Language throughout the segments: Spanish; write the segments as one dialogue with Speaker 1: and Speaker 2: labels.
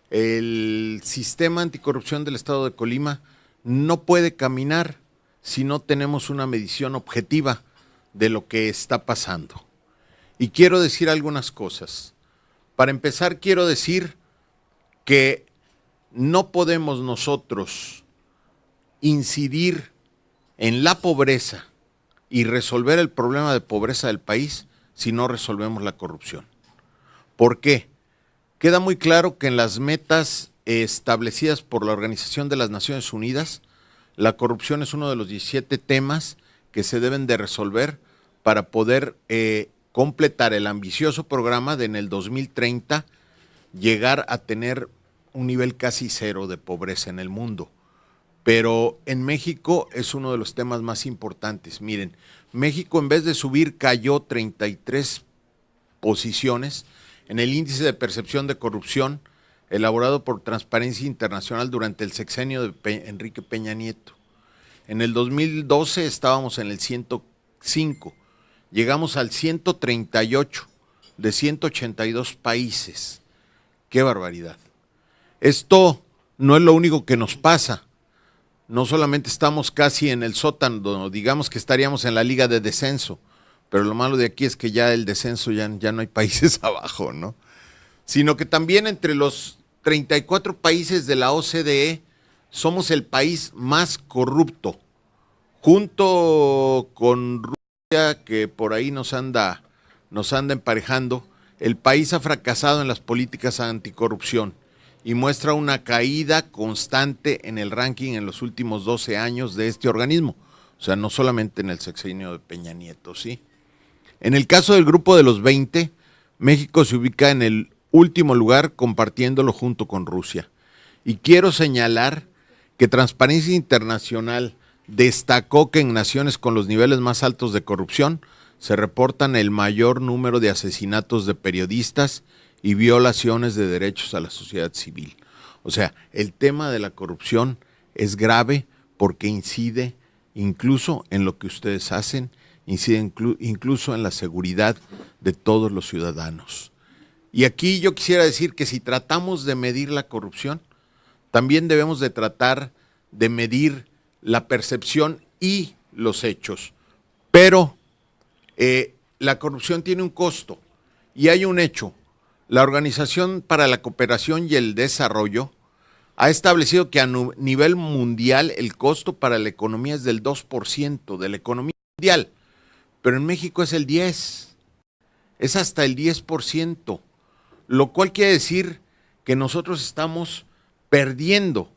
Speaker 1: El sistema anticorrupción del estado de Colima no puede caminar si no tenemos una medición objetiva de lo que está pasando. Y quiero decir algunas cosas. Para empezar, quiero decir que no podemos nosotros incidir en la pobreza y resolver el problema de pobreza del país si no resolvemos la corrupción. ¿Por qué? Queda muy claro que en las metas establecidas por la Organización de las Naciones Unidas, la corrupción es uno de los 17 temas que se deben de resolver para poder completar el ambicioso programa de en el 2030 llegar a tener un nivel casi cero de pobreza en el mundo. Pero en México es uno de los temas más importantes. Miren, México en vez de subir cayó 33 posiciones en el índice de percepción de corrupción elaborado por Transparencia Internacional durante el sexenio de Enrique Peña Nieto. En el 2012 estábamos en el 105, llegamos al 138 de 182 países. ¡Qué barbaridad! Esto no es lo único que nos pasa. No solamente estamos casi en el sótano, digamos que estaríamos en la liga de descenso, pero lo malo de aquí es que ya el descenso ya no hay países abajo, ¿no? Sino que también entre los 34 países de la OCDE somos el país más corrupto, junto con Rusia, que por ahí nos anda emparejando. El país ha fracasado en las políticas anticorrupción y muestra una caída constante en el ranking en los últimos 12 años de este organismo. O sea, no solamente en el sexenio de Peña Nieto, ¿sí? En el caso del grupo de los 20, México se ubica en el último lugar compartiéndolo junto con Rusia. Y quiero señalar que Transparencia Internacional destacó que en naciones con los niveles más altos de corrupción se reportan el mayor número de asesinatos de periodistas y violaciones de derechos a la sociedad civil. O sea, el tema de la corrupción es grave porque incide incluso en lo que ustedes hacen, incide incluso en la seguridad de todos los ciudadanos. Y aquí yo quisiera decir que si tratamos de medir la corrupción, también debemos de tratar de medir la percepción y los hechos. Pero la corrupción tiene un costo y hay un hecho. La Organización para la Cooperación y el Desarrollo ha establecido que a nivel mundial el costo para la economía es del 2% de la economía mundial, pero en México es el 10%, es hasta el 10%, lo cual quiere decir que nosotros estamos perdiendo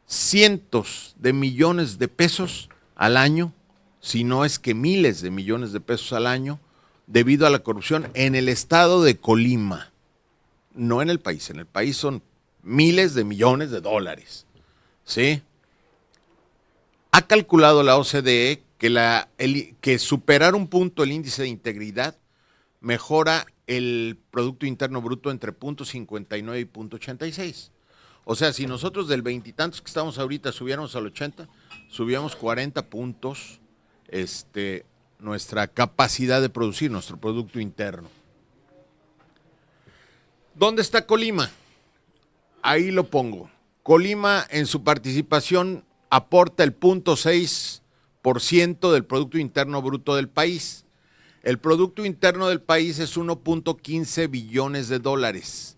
Speaker 1: cientos de millones de pesos al año, si no es que miles de millones de pesos al año, debido a la corrupción en el estado de Colima. No en el país son miles de millones de dólares, ¿sí? Ha calculado la OCDE que superar un punto el índice de integridad mejora el Producto Interno Bruto entre 0.59 y 0.86. O sea, si nosotros del veintitantos que estamos ahorita subiéramos al 80, subíamos 40 puntos nuestra capacidad de producir, nuestro Producto Interno. ¿Dónde está Colima? Ahí lo pongo. Colima en su participación aporta el 0.6% del Producto Interno Bruto del país. El Producto Interno del país es 1.15 billones de dólares.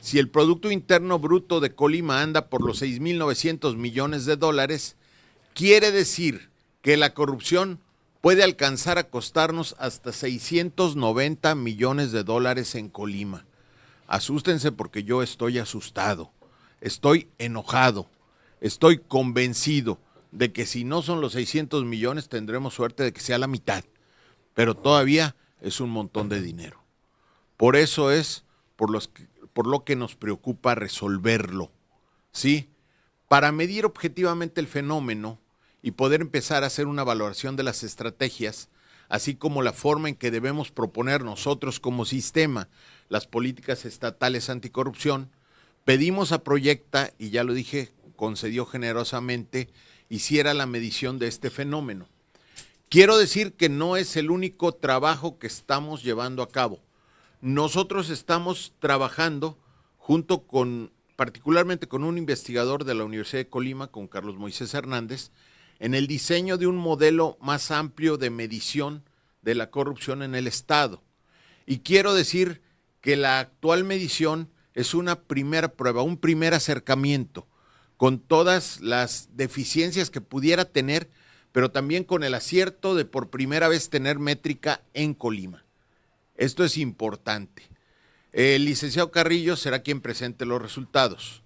Speaker 1: Si el Producto Interno Bruto de Colima anda por los 6.900 millones de dólares, quiere decir que la corrupción puede alcanzar a costarnos hasta 690 millones de dólares en Colima. Asústense porque yo estoy asustado, estoy enojado, estoy convencido de que si no son los 600 millones tendremos suerte de que sea la mitad, pero todavía es un montón de dinero. Por eso es por lo que nos preocupa resolverlo, ¿sí? Para medir objetivamente el fenómeno y poder empezar a hacer una valoración de las estrategias, así como la forma en que debemos proponer nosotros como sistema las políticas estatales anticorrupción, pedimos a Proyecta, y ya lo dije, concedió generosamente, hiciera la medición de este fenómeno. Quiero decir que no es el único trabajo que estamos llevando a cabo. Nosotros estamos trabajando junto con particularmente con un investigador de la Universidad de Colima, con Carlos Moisés Hernández, en el diseño de un modelo más amplio de medición de la corrupción en el Estado. Y quiero decir que la actual medición es una primera prueba, un primer acercamiento, con todas las deficiencias que pudiera tener, pero también con el acierto de por primera vez tener métrica en Colima. Esto es importante. El licenciado Carrillo será quien presente los resultados.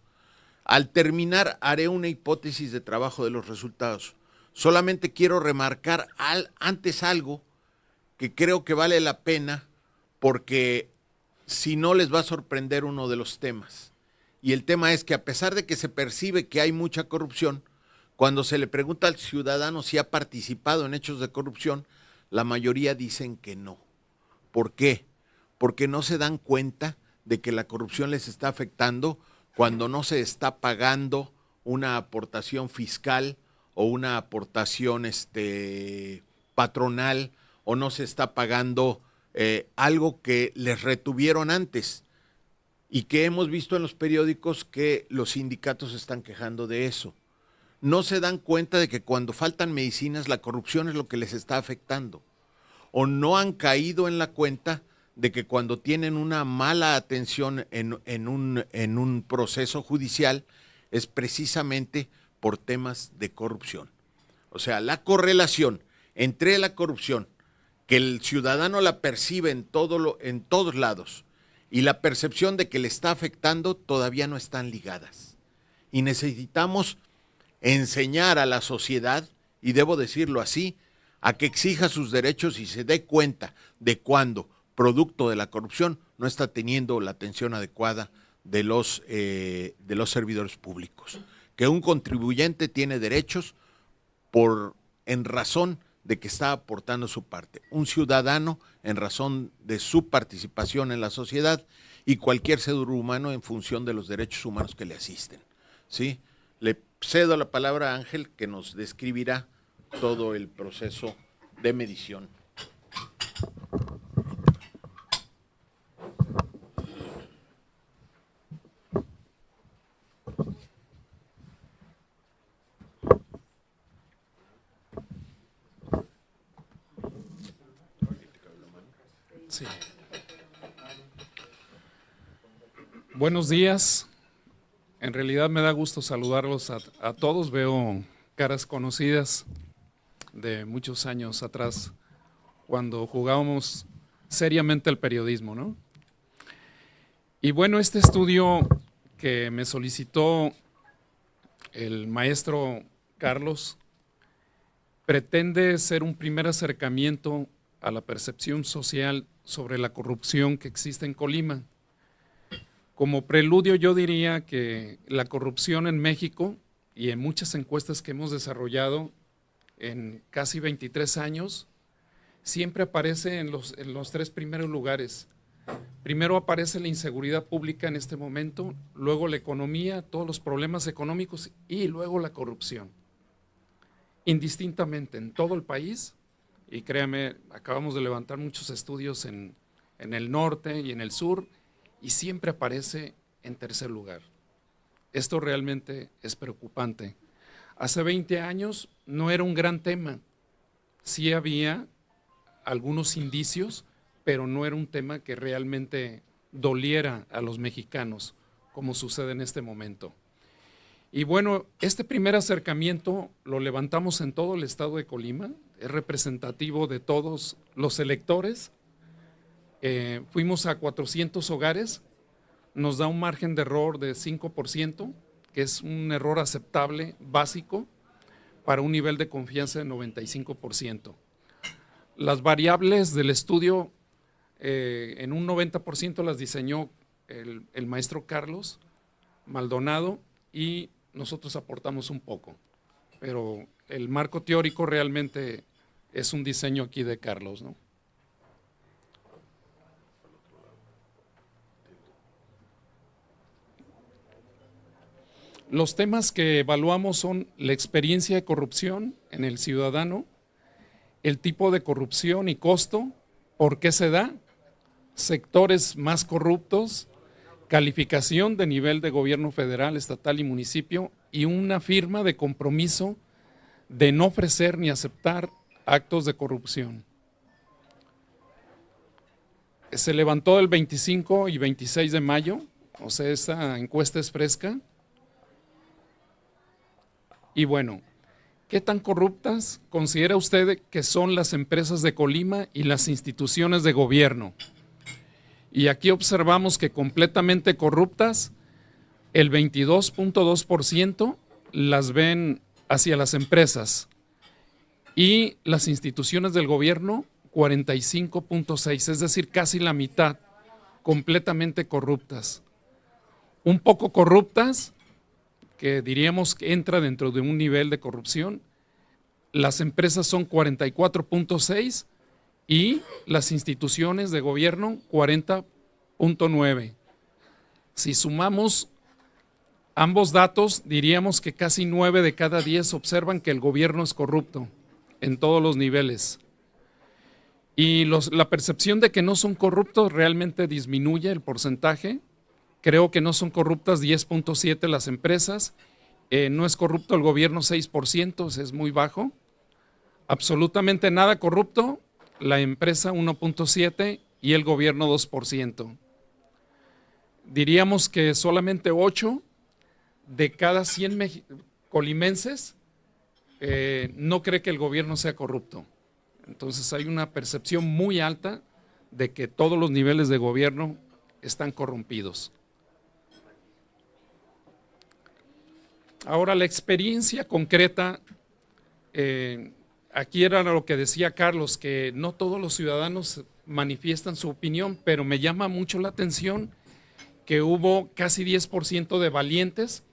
Speaker 1: Al terminar, haré una hipótesis de trabajo de los resultados. Solamente quiero remarcar antes algo que creo que vale la pena, porque si no les va a sorprender uno de los temas. Y el tema es que a pesar de que se percibe que hay mucha corrupción, cuando se le pregunta al ciudadano si ha participado en hechos de corrupción, la mayoría dicen que no. ¿Por qué? Porque no se dan cuenta de que la corrupción les está afectando cuando no se está pagando una aportación fiscal o una aportación patronal, o no se está pagando algo que les retuvieron antes, y que hemos visto en los periódicos que los sindicatos se están quejando de eso. No se dan cuenta de que cuando faltan medicinas, la corrupción es lo que les está afectando. O no han caído en la cuenta de que cuando tienen una mala atención en un proceso judicial, es precisamente por temas de corrupción. O sea, la correlación entre la corrupción, que el ciudadano la percibe en todos lados, y la percepción de que le está afectando, todavía no están ligadas. Y necesitamos enseñar a la sociedad, y debo decirlo así, a que exija sus derechos y se dé cuenta de cuando, producto de la corrupción, no está teniendo la atención adecuada de los servidores públicos. Que un contribuyente tiene derechos en razón de que está aportando su parte. Un ciudadano en razón de su participación en la sociedad, y cualquier ser humano en función de los derechos humanos que le asisten. ¿Sí? Le cedo la palabra a Ángel, que nos describirá todo el proceso de medición.
Speaker 2: Sí. Buenos días. En realidad me da gusto saludarlos a todos. Veo caras conocidas de muchos años atrás, cuando jugábamos seriamente el periodismo, ¿no? Y bueno, este estudio que me solicitó el maestro Carlos pretende ser un primer acercamiento a la percepción social sobre la corrupción que existe en Colima. Como preludio, yo diría que la corrupción en México, y en muchas encuestas que hemos desarrollado en casi 23 años, siempre aparece en los tres primeros lugares. Primero aparece la inseguridad pública en este momento, luego la economía, todos los problemas económicos, y luego la corrupción. Indistintamente en todo el país, y créame, acabamos de levantar muchos estudios en el norte y en el sur, y siempre aparece en tercer lugar. Esto realmente es preocupante. Hace 20 años no era un gran tema. Sí había algunos indicios, pero no era un tema que realmente doliera a los mexicanos, como sucede en este momento. Y bueno, este primer acercamiento lo levantamos en todo el estado de Colima, es representativo de todos los electores. Fuimos a 400 hogares, nos da un margen de error de 5%, que es un error aceptable, básico, para un nivel de confianza de 95%. Las variables del estudio, en un 90% las diseñó el maestro Carlos Maldonado, y nosotros aportamos un poco, pero el marco teórico realmente es un diseño aquí de Carlos, ¿no? Los temas que evaluamos son la experiencia de corrupción en el ciudadano, el tipo de corrupción y costo, por qué se da, sectores más corruptos, calificación de nivel de gobierno federal, estatal y municipio, y una firma de compromiso de no ofrecer ni aceptar actos de corrupción. Se levantó el 25 y 26 de mayo, o sea, esta encuesta es fresca. Y bueno, ¿qué tan corruptas considera usted que son las empresas de Colima y las instituciones de gobierno? Y aquí observamos que completamente corruptas, el 22.2% las ven hacia las empresas y las instituciones del gobierno 45.6%, es decir, casi la mitad, completamente corruptas. Un poco corruptas, que diríamos que entra dentro de un nivel de corrupción, las empresas son 44.6% y las instituciones de gobierno 40.9%. Si sumamos ambos datos, diríamos que casi 9 de cada 10 observan que el gobierno es corrupto en todos los niveles. Y la percepción de que no son corruptos realmente disminuye el porcentaje. Creo que no son corruptas 10.7% las empresas, no es corrupto el gobierno 6%, es muy bajo. Absolutamente nada corrupto, la empresa 1.7% y el gobierno 2%. Diríamos que solamente 8 de cada 100 colimenses no cree que el gobierno sea corrupto. Entonces hay una percepción muy alta de que todos los niveles de gobierno están corrompidos. Ahora la experiencia concreta, aquí era lo que decía Carlos, que no todos los ciudadanos manifiestan su opinión, pero me llama mucho la atención que hubo casi 10% de valientes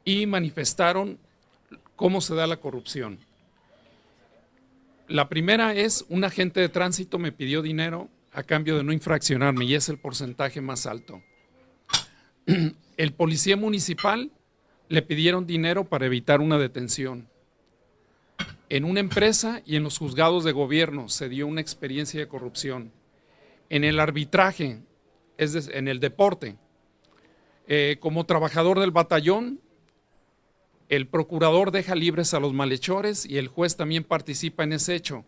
Speaker 2: y manifestaron cómo se da la corrupción. La primera es, un agente de tránsito me pidió dinero a cambio de no infraccionarme y es el porcentaje más alto. El policía municipal le pidieron dinero para evitar una detención. En una empresa y en los juzgados de gobierno se dio una experiencia de corrupción. En el arbitraje, en el deporte, como trabajador del batallón, el procurador deja libres a los malhechores y el juez también participa en ese hecho.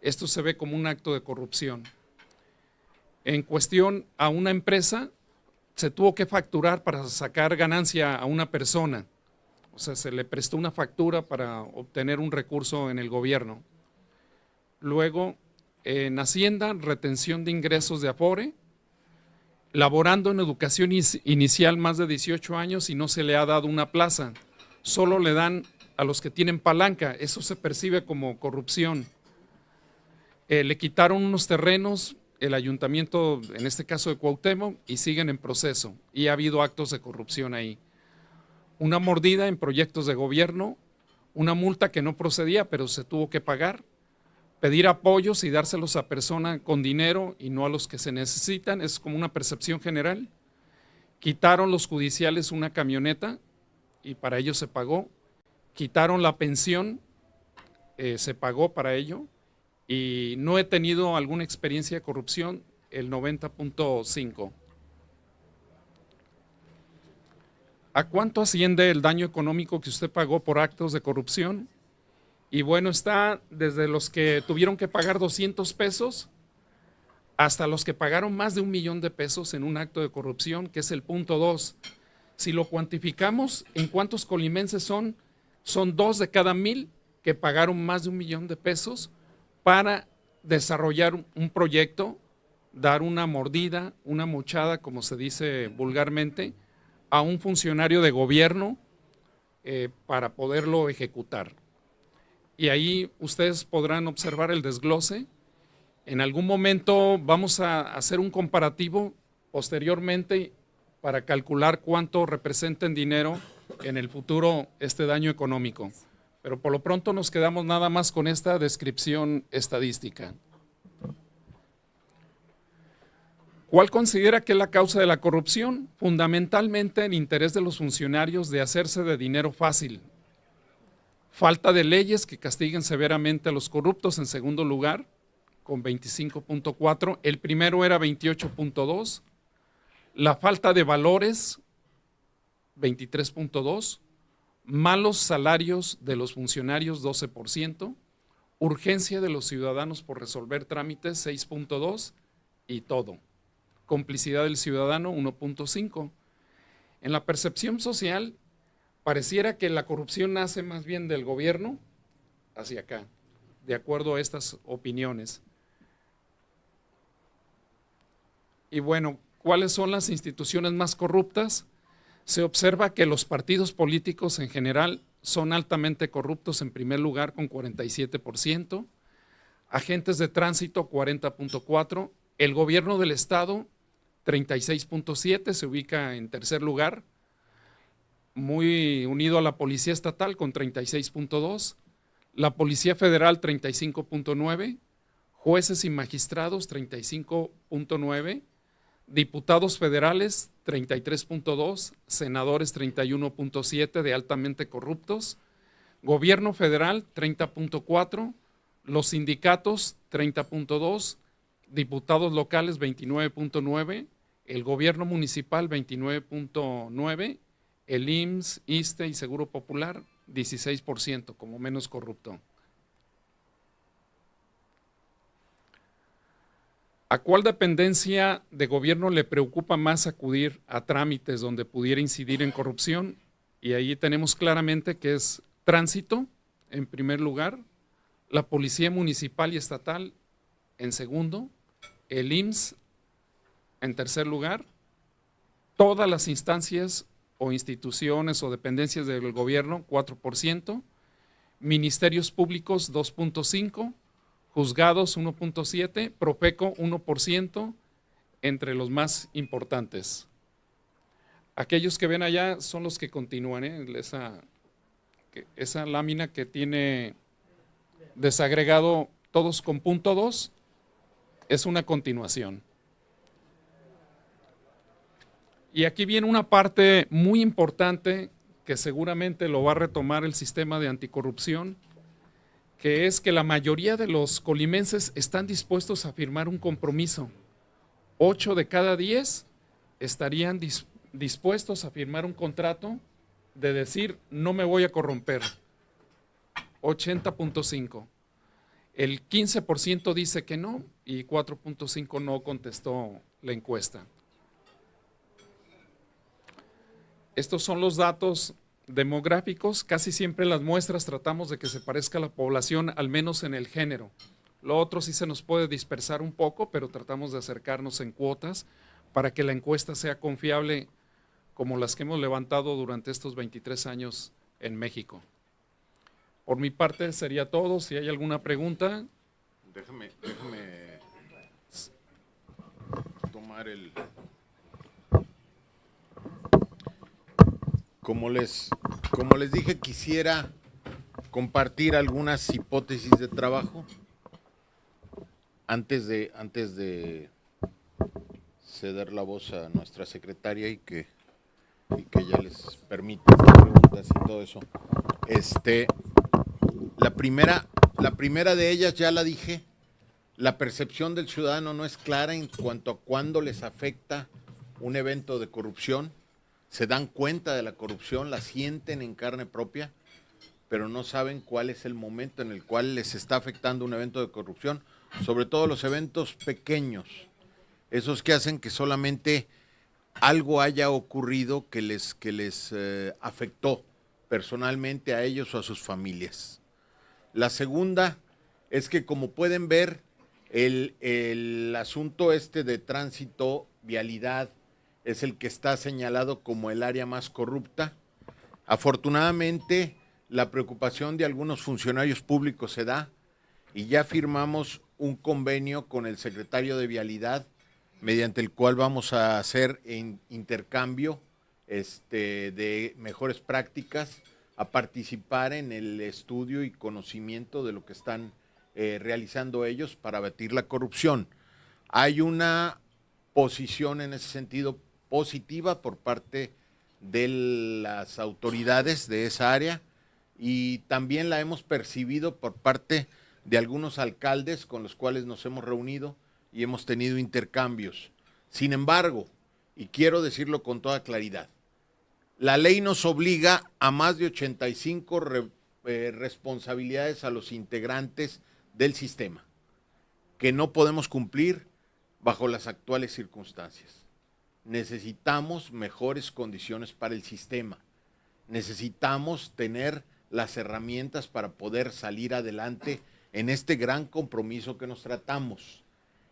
Speaker 2: Esto se ve como un acto de corrupción. En cuestión a una empresa, se tuvo que facturar para sacar ganancia a una persona. O sea, se le prestó una factura para obtener un recurso en el gobierno. Luego, en Hacienda, retención de ingresos de Afore, laborando en educación inicial más de 18 años y no se le ha dado una plaza. Solo le dan a los que tienen palanca, eso se percibe como corrupción. Le quitaron unos terrenos, el ayuntamiento, en este caso de Cuauhtémoc, y siguen en proceso, y ha habido actos de corrupción ahí. Una mordida en proyectos de gobierno, una multa que no procedía, pero se tuvo que pagar, pedir apoyos y dárselos a personas con dinero y no a los que se necesitan, es como una percepción general. Quitaron los judiciales una camioneta, y para ello se pagó, quitaron la pensión, se pagó para ello, y no he tenido alguna experiencia de corrupción, el 90.5%. ¿A cuánto asciende el daño económico que usted pagó por actos de corrupción? Y bueno, está desde los que tuvieron que pagar 200 pesos hasta los que pagaron más de 1 millón de pesos en un acto de corrupción, que es el punto 2. Si lo cuantificamos, ¿en cuántos colimenses son? Son 2 de cada 1000 que pagaron más de 1 millón de pesos para desarrollar un proyecto, dar una mordida, una mochada, como se dice vulgarmente, a un funcionario de gobierno para poderlo ejecutar. Y ahí ustedes podrán observar el desglose. En algún momento vamos a hacer un comparativo posteriormente para calcular cuánto representa en dinero en el futuro este daño económico. Pero por lo pronto nos quedamos nada más con esta descripción estadística. ¿Cuál considera que es la causa de la corrupción? Fundamentalmente el interés de los funcionarios de hacerse de dinero fácil. Falta de leyes que castiguen severamente a los corruptos en segundo lugar, con 25.4. El primero era 28.2. La falta de valores, 23.2%. Malos salarios de los funcionarios, 12%. Urgencia de los ciudadanos por resolver trámites, 6.2%. Y todo. Complicidad del ciudadano, 1.5%. En la percepción social, pareciera que la corrupción nace más bien del gobierno hacia acá, de acuerdo a estas opiniones. Y bueno, ¿cuáles son las instituciones más corruptas? Se observa que los partidos políticos en general son altamente corruptos en primer lugar con 47%, agentes de tránsito 40.4%, el gobierno del estado 36.7%, se ubica en tercer lugar, muy unido a la policía estatal con 36.2%, la policía federal 35.9%, jueces y magistrados 35.9%, diputados federales 33.2%, senadores 31.7% de altamente corruptos, gobierno federal 30.4%, los sindicatos 30.2%, diputados locales 29.9%, el gobierno municipal 29.9%, el IMSS, ISSSTE y Seguro Popular 16% como menos corrupto. ¿A cuál dependencia de gobierno le preocupa más acudir a trámites donde pudiera incidir en corrupción? Y ahí tenemos claramente que es tránsito, en primer lugar, la policía municipal y estatal, en segundo, el IMSS, en tercer lugar, todas las instancias o instituciones o dependencias del gobierno, 4%, ministerios públicos, 2.5%, juzgados 1.7%, Profeco 1%, entre los más importantes. Aquellos que ven allá son los que continúan, esa lámina que tiene desagregado todos con punto 2, es una continuación. Y aquí viene una parte muy importante que seguramente lo va a retomar el sistema de anticorrupción, que es que la mayoría de los colimenses están dispuestos a firmar un compromiso. 8 de cada 10 estarían dispuestos a firmar un contrato de decir, no me voy a corromper. 80.5%. El 15% dice que no y 4.5% no contestó la encuesta. Estos son los datos demográficos. Casi siempre las muestras tratamos de que se parezca a la población, al menos en el género. Lo otro sí se nos puede dispersar un poco, pero tratamos de acercarnos en cuotas para que la encuesta sea confiable como las que hemos levantado durante estos 23 años en México. Por mi parte sería todo. Si hay alguna pregunta.
Speaker 1: Déjame tomar el... Como les dije, quisiera compartir algunas hipótesis de trabajo antes de ceder la voz a nuestra secretaria y que ya les permita preguntas y todo eso. La primera de ellas ya la dije. La percepción del ciudadano no es clara en cuanto a cuándo les afecta un evento de corrupción. Se dan cuenta de la corrupción, la sienten en carne propia, pero no saben cuál es el momento en el cual les está afectando un evento de corrupción, sobre todo los eventos pequeños, esos que hacen que solamente algo haya ocurrido que les afectó personalmente a ellos o a sus familias. La segunda es que, como pueden ver, el asunto de tránsito, vialidad, es el que está señalado como el área más corrupta. Afortunadamente, la preocupación de algunos funcionarios públicos se da y ya firmamos un convenio con el secretario de Vialidad, mediante el cual vamos a hacer intercambio de mejores prácticas, a participar en el estudio y conocimiento de lo que están realizando ellos para abatir la corrupción. Hay una posición en ese sentido positiva por parte de las autoridades de esa área y también la hemos percibido por parte de algunos alcaldes con los cuales nos hemos reunido y hemos tenido intercambios. Sin embargo, y quiero decirlo con toda claridad. La ley nos obliga a más de 85 responsabilidades a los integrantes del sistema, que no podemos cumplir bajo las actuales circunstancias. Necesitamos mejores condiciones para el sistema. Necesitamos tener las herramientas para poder salir adelante en este gran compromiso que nos tratamos.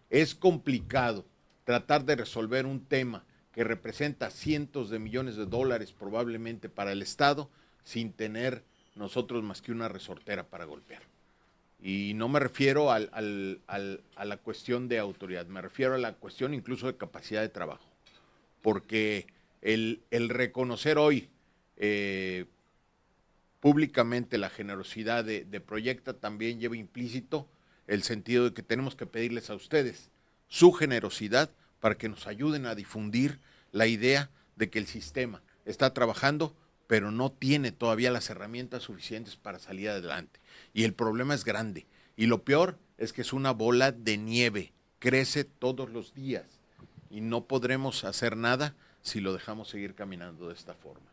Speaker 1: Es complicado tratar de resolver un tema que representa cientos de millones de dólares probablemente para el Estado sin tener nosotros más que una resortera para golpear. Y no me refiero a la cuestión de autoridad, me refiero a la cuestión incluso de capacidad de trabajo. Porque el reconocer hoy públicamente la generosidad de Proyecta también lleva implícito el sentido de que tenemos que pedirles a ustedes su generosidad para que nos ayuden a difundir la idea de que el sistema está trabajando, pero no tiene todavía las herramientas suficientes para salir adelante. Y el problema es grande. Y lo peor es que es una bola de nieve, crece todos los días y no podremos hacer nada si lo dejamos seguir caminando de esta forma.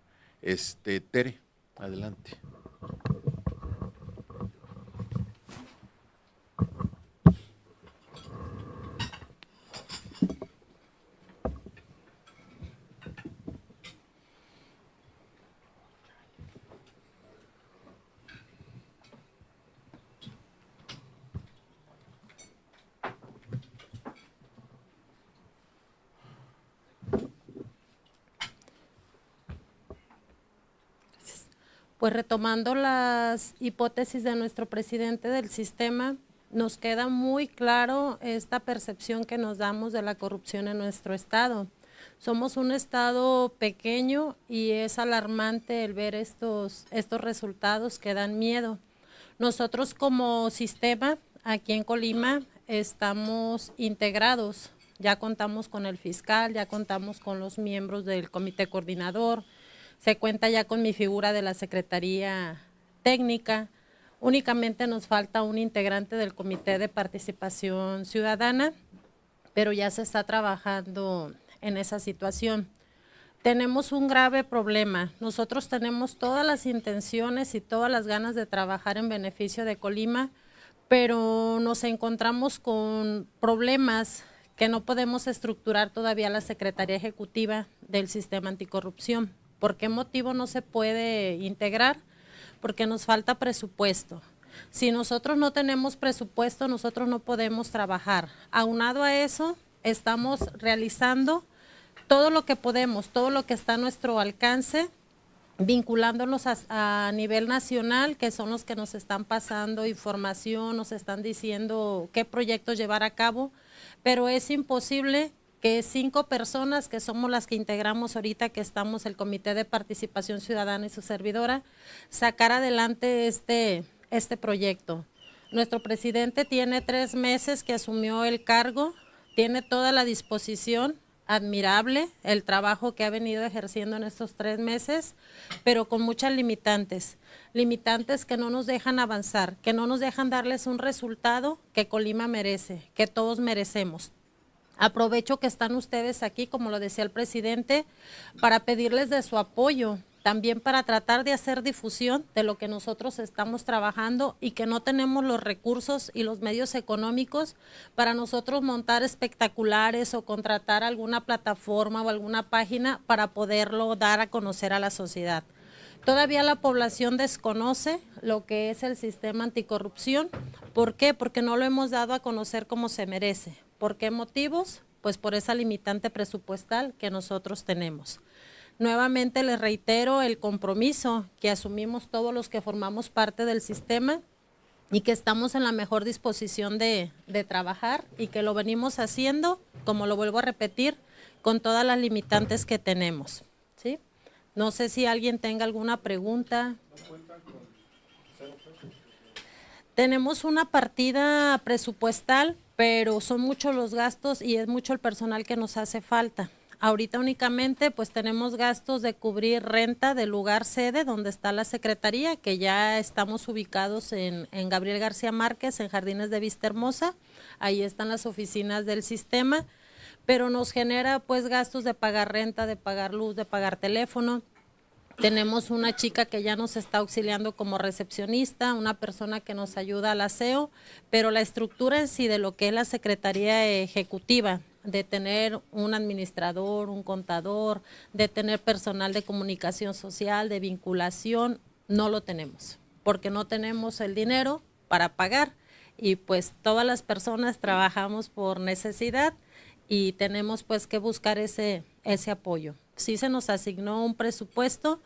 Speaker 1: Tere, adelante.
Speaker 3: Pues retomando las hipótesis de nuestro presidente del sistema, nos queda muy claro esta percepción que nos damos de la corrupción en nuestro estado. Somos un estado pequeño y es alarmante el ver estos resultados que dan miedo. Nosotros como sistema aquí en Colima estamos integrados, ya contamos con el fiscal, ya contamos con los miembros del comité coordinador, se cuenta ya con mi figura de la Secretaría Técnica. Únicamente nos falta un integrante del Comité de Participación Ciudadana, pero ya se está trabajando en esa situación. Tenemos un grave problema. Nosotros tenemos todas las intenciones y todas las ganas de trabajar en beneficio de Colima, pero nos encontramos con problemas que no podemos estructurar todavía la Secretaría Ejecutiva del Sistema Anticorrupción. ¿Por qué motivo no se puede integrar? Porque nos falta presupuesto. Si nosotros no tenemos presupuesto, nosotros no podemos trabajar. Aunado a eso, estamos realizando todo lo que podemos, todo lo que está a nuestro alcance, vinculándonos a nivel nacional, que son los que nos están pasando información, nos están diciendo qué proyectos llevar a cabo, pero es imposible que 5 personas, que somos las que integramos ahorita, que estamos el Comité de Participación Ciudadana y su servidora, sacar adelante este proyecto. Nuestro presidente tiene 3 meses que asumió el cargo, tiene toda la disposición, admirable el trabajo que ha venido ejerciendo en estos 3 meses, pero con muchas limitantes que no nos dejan avanzar, que no nos dejan darles un resultado que Colima merece, que todos merecemos. Aprovecho que están ustedes aquí, como lo decía el presidente, para pedirles de su apoyo, también para tratar de hacer difusión de lo que nosotros estamos trabajando y que no tenemos los recursos y los medios económicos para nosotros montar espectaculares o contratar alguna plataforma o alguna página para poderlo dar a conocer a la sociedad. Todavía la población desconoce lo que es el sistema anticorrupción. ¿Por qué? Porque no lo hemos dado a conocer como se merece. ¿Por qué motivos? Pues por esa limitante presupuestal que nosotros tenemos. Nuevamente les reitero el compromiso que asumimos todos los que formamos parte del sistema y que estamos en la mejor disposición de trabajar y que lo venimos haciendo, como lo vuelvo a repetir, con todas las limitantes que tenemos, ¿sí? No sé si alguien tenga alguna pregunta. Tenemos una partida presupuestal, pero son muchos los gastos y es mucho el personal que nos hace falta. Ahorita únicamente pues tenemos gastos de cubrir renta del lugar sede donde está la secretaría, que ya estamos ubicados en Gabriel García Márquez, en Jardines de Vista Hermosa. Ahí están las oficinas del sistema, pero nos genera pues gastos de pagar renta, de pagar luz, de pagar teléfono. Tenemos una chica que ya nos está auxiliando como recepcionista, una persona que nos ayuda al aseo, pero la estructura en sí de lo que es la Secretaría Ejecutiva, de tener un administrador, un contador, de tener personal de comunicación social, de vinculación, no lo tenemos, porque no tenemos el dinero para pagar y pues todas las personas trabajamos por necesidad y tenemos pues que buscar ese apoyo. Sí se nos asignó un presupuesto,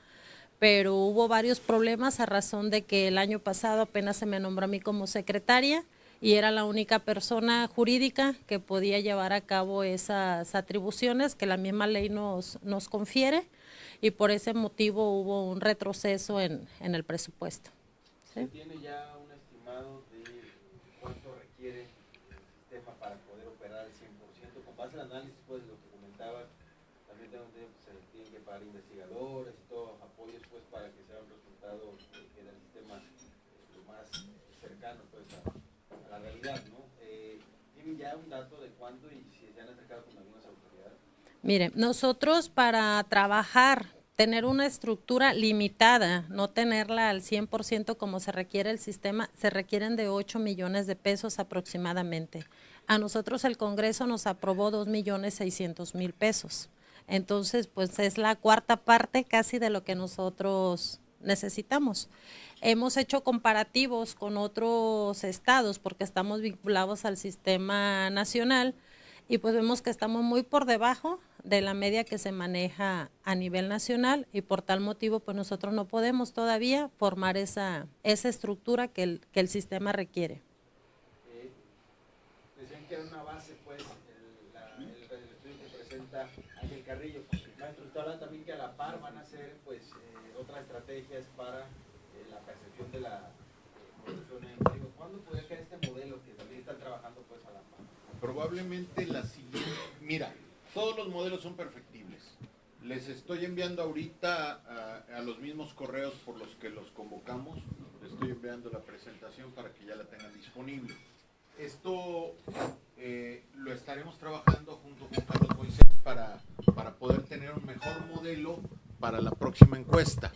Speaker 3: pero hubo varios problemas a razón de que el año pasado apenas se me nombró a mí como secretaria y era la única persona jurídica que podía llevar a cabo esas atribuciones que la misma ley nos confiere y por ese motivo hubo un retroceso en el presupuesto. ¿Sí?
Speaker 4: ¿Se tiene ya un estimado de cuánto requiere el sistema para poder operar al 100%? Con base al análisis, pues, de lo que comentaba, también tengo entendido que se tienen que pagar investigadores y todos apoyos, pues, para que sea un resultado que del sistema lo más cercano, pues, a la realidad, ¿no? ¿Tienen ya un dato de cuánto y si se han acercado con algunas autoridades?
Speaker 3: Mire, nosotros para trabajar, tener una estructura limitada, no tenerla al 100% como se requiere el sistema, se requieren de 8 millones de pesos aproximadamente. A nosotros el Congreso nos aprobó 2.600.000 pesos. Entonces, pues es la cuarta parte casi de lo que nosotros necesitamos. Hemos hecho comparativos con otros estados porque estamos vinculados al sistema nacional y pues vemos que estamos muy por debajo de la media que se maneja a nivel nacional y por tal motivo pues nosotros no podemos todavía formar esa estructura que el sistema requiere.
Speaker 4: Decían que era una base, pues, el estudio que presenta Ángel Carrillo. Maestro, usted habla también que a la par van a hacer pues otras estrategias para la percepción de la corrupción en México. ¿Cuándo podría caer este modelo que también están trabajando pues a la par?
Speaker 1: Probablemente la siguiente, mira, todos los modelos son perfectibles. Les estoy enviando ahorita a los mismos correos por los que los convocamos, les estoy enviando la presentación para que ya la tengan disponible. Esto lo estaremos trabajando junto con Carlos Moisés para poder tener un mejor modelo para la próxima encuesta.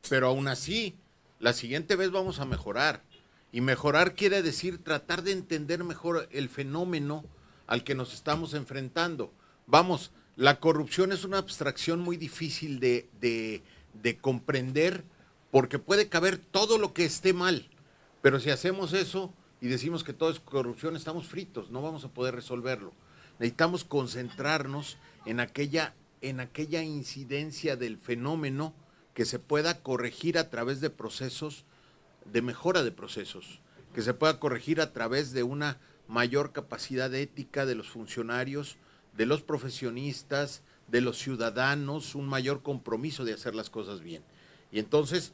Speaker 1: Pero aún así, la siguiente vez vamos a mejorar. Y mejorar quiere decir tratar de entender mejor el fenómeno al que nos estamos enfrentando. Vamos, la corrupción es una abstracción muy difícil de comprender porque puede caber todo lo que esté mal. Pero si hacemos eso y decimos que todo es corrupción, estamos fritos, no vamos a poder resolverlo. Necesitamos concentrarnos en aquella incidencia del fenómeno que se pueda corregir a través de procesos de mejora de procesos, que se pueda corregir a través de una mayor capacidad ética de los funcionarios, de los profesionistas, de los ciudadanos, un mayor compromiso de hacer las cosas bien. Y entonces,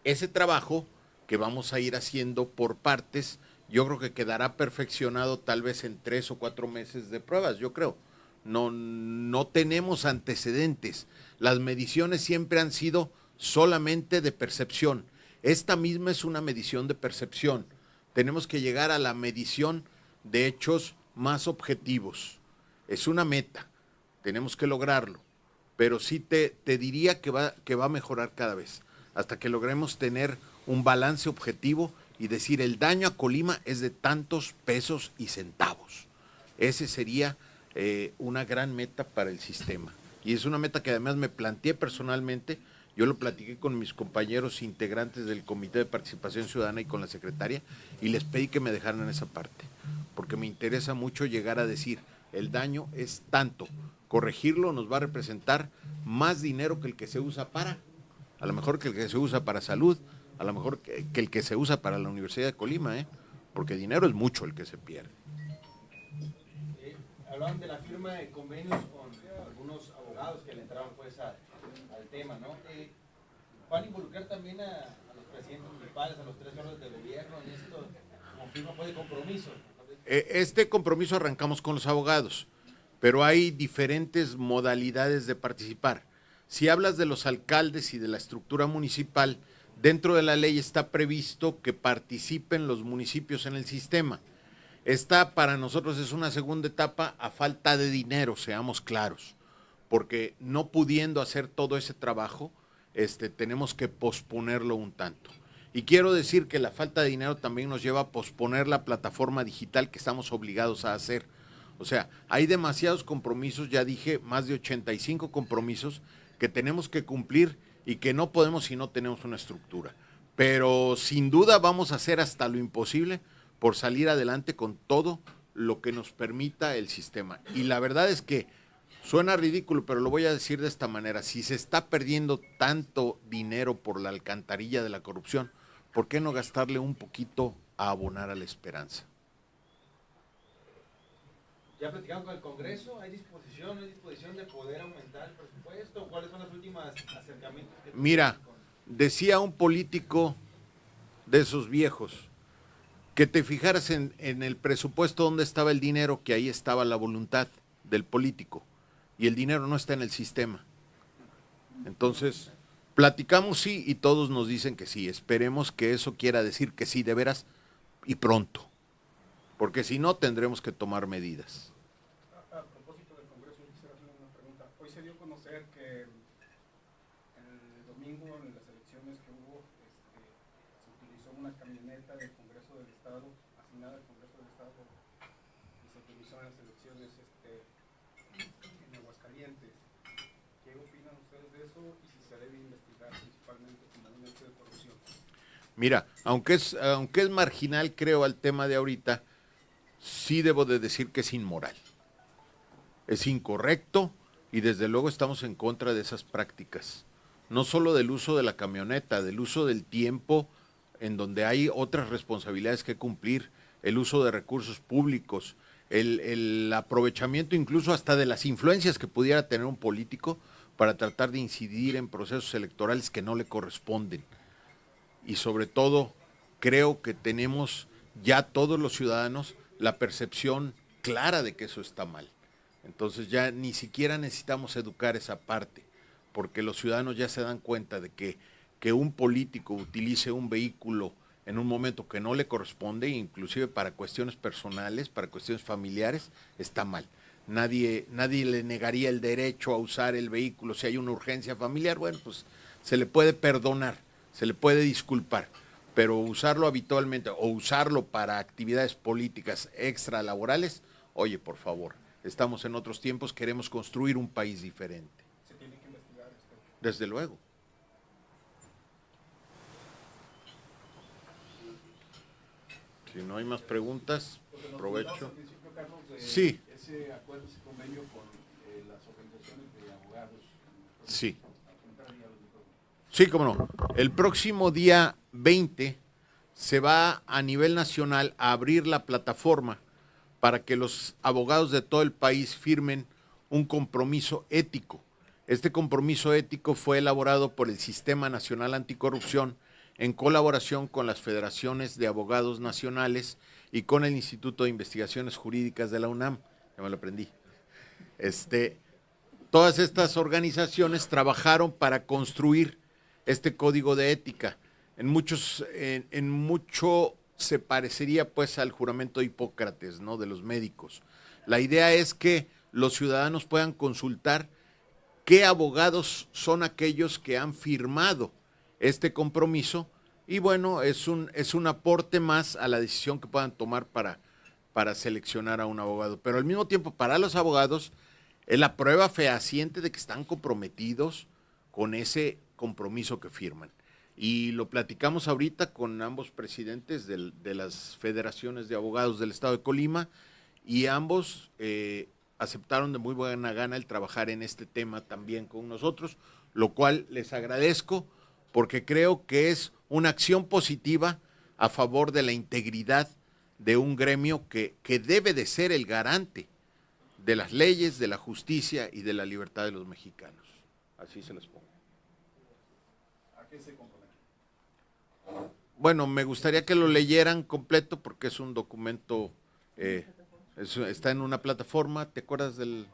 Speaker 1: ese trabajo que vamos a ir haciendo por partes, yo creo que quedará perfeccionado tal vez en 3 o 4 meses de pruebas, yo creo. No tenemos antecedentes. Las mediciones siempre han sido solamente de percepción. Esta misma es una medición de percepción. Tenemos que llegar a la medición de hechos más objetivos. Es una meta, tenemos que lograrlo, pero sí te diría que va a mejorar cada vez, hasta que logremos tener un balance objetivo y decir el daño a Colima es de tantos pesos y centavos. Ese sería una gran meta para el sistema. Y es una meta que además me planteé personalmente. Yo lo platiqué con mis compañeros integrantes del Comité de Participación Ciudadana y con la secretaria y les pedí que me dejaran esa parte, porque me interesa mucho llegar a decir, el daño es tanto, corregirlo nos va a representar más dinero que el que se usa a lo mejor que el que se usa para salud, a lo mejor que el que se usa para la Universidad de Colima, porque dinero es mucho el que se pierde.
Speaker 4: Hablaban de la firma de convenios con algunos abogados que le entraban pues al tema, ¿no? ¿Van a involucrar también a los presidentes municipales, a los 3 órdenes de gobierno en esto como firma pues, de compromiso?
Speaker 1: Este compromiso arrancamos con los abogados, pero hay diferentes modalidades de participar. Si hablas de los alcaldes y de la estructura municipal, dentro de la ley está previsto que participen los municipios en el sistema. Esta para nosotros es una segunda etapa a falta de dinero, seamos claros, porque no pudiendo hacer todo ese trabajo, tenemos que posponerlo un tanto. Y quiero decir que la falta de dinero también nos lleva a posponer la plataforma digital que estamos obligados a hacer. O sea, hay demasiados compromisos, ya dije, más de 85 compromisos que tenemos que cumplir y que no podemos si no tenemos una estructura. Pero sin duda vamos a hacer hasta lo imposible por salir adelante con todo lo que nos permita el sistema. Y la verdad es que suena ridículo, pero lo voy a decir de esta manera. Si se está perdiendo tanto dinero por la alcantarilla de la corrupción, ¿por qué no gastarle un poquito a abonar a la esperanza?
Speaker 4: ¿Ya platicaron con el Congreso? ¿Hay disposición de poder aumentar el presupuesto? ¿Cuáles son los últimos acercamientos que
Speaker 1: Mira, decía un político de esos viejos, que te fijaras en el presupuesto donde estaba el dinero, que ahí estaba la voluntad del político, y el dinero no está en el sistema. Entonces, platicamos sí y todos nos dicen que sí. Esperemos que eso quiera decir que sí de veras y pronto, porque si no tendremos que tomar medidas.
Speaker 5: A propósito del Congreso, yo quisiera hacer una pregunta. Hoy se dio a conocer que el domingo en las elecciones que hubo, se utilizó una camioneta del Congreso del Estado, asignada al Congreso del Estado, y se utilizó en las elecciones en Aguascalientes. ¿Qué opinan ustedes de eso y si se debe investigar principalmente como un hecho de corrupción?
Speaker 1: Mira, aunque es marginal, creo, al tema de ahorita, sí debo de decir que es inmoral. Es incorrecto y desde luego estamos en contra de esas prácticas. No solo del uso de la camioneta, del uso del tiempo en donde hay otras responsabilidades que cumplir, el uso de recursos públicos, el aprovechamiento incluso hasta de las influencias que pudiera tener un político para tratar de incidir en procesos electorales que no le corresponden. Y sobre todo, creo que tenemos ya todos los ciudadanos la percepción clara de que eso está mal. Entonces ya ni siquiera necesitamos educar esa parte, porque los ciudadanos ya se dan cuenta de que un político utilice un vehículo en un momento que no le corresponde, inclusive para cuestiones personales, para cuestiones familiares, está mal. Nadie le negaría el derecho a usar el vehículo si hay una urgencia familiar. Bueno, pues se le puede perdonar, se le puede disculpar, pero usarlo habitualmente o usarlo para actividades políticas extralaborales, oye, por favor, estamos en otros tiempos, queremos construir un país diferente.
Speaker 5: ¿Se tiene que investigar esto?
Speaker 1: Desde luego. Si no hay más preguntas, aprovecho. Sí.
Speaker 5: Ese acuerdo, ese convenio con las organizaciones de abogados.
Speaker 1: Sí. Sí, cómo no. El próximo día 20 se va a nivel nacional a abrir la plataforma para que los abogados de todo el país firmen un compromiso ético. Este compromiso ético fue elaborado por el Sistema Nacional Anticorrupción en colaboración con las federaciones de abogados nacionales y con el Instituto de Investigaciones Jurídicas de la UNAM. Ya me lo aprendí. Todas estas organizaciones trabajaron para construir este código de ética. En mucho se parecería pues al juramento de Hipócrates, ¿no?, de los médicos. La idea es que los ciudadanos puedan consultar qué abogados son aquellos que han firmado este compromiso y bueno, es un aporte más a la decisión que puedan tomar para seleccionar a un abogado. Pero al mismo tiempo, para los abogados, es la prueba fehaciente de que están comprometidos con ese compromiso que firman. Y lo platicamos ahorita con ambos presidentes de las federaciones de abogados del estado de Colima y ambos aceptaron de muy buena gana el trabajar en este tema también con nosotros, lo cual les agradezco porque creo que es una acción positiva a favor de la integridad de un gremio que debe de ser el garante de las leyes, de la justicia y de la libertad de los mexicanos. Así se les pongo.
Speaker 5: ¿A qué se compromete?
Speaker 1: Bueno, me gustaría que lo leyeran completo porque es un documento, está en una plataforma, ¿te acuerdas del...?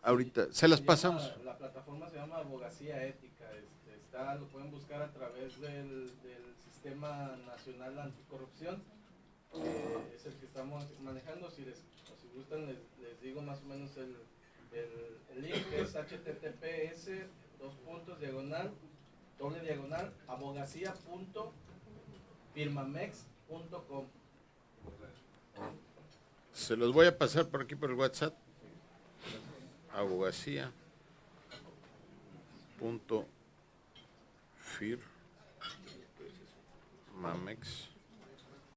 Speaker 1: Ahorita, ¿se las pasamos?
Speaker 6: La plataforma se llama Abogacía Ética, lo pueden buscar a través del Sistema Nacional Anticorrupción es el que estamos manejando. Si gustan, les digo más o menos el link, que es https://abogacía.firmamex.com.
Speaker 1: Se los voy a pasar por aquí por el WhatsApp. Abogacía.firmamex.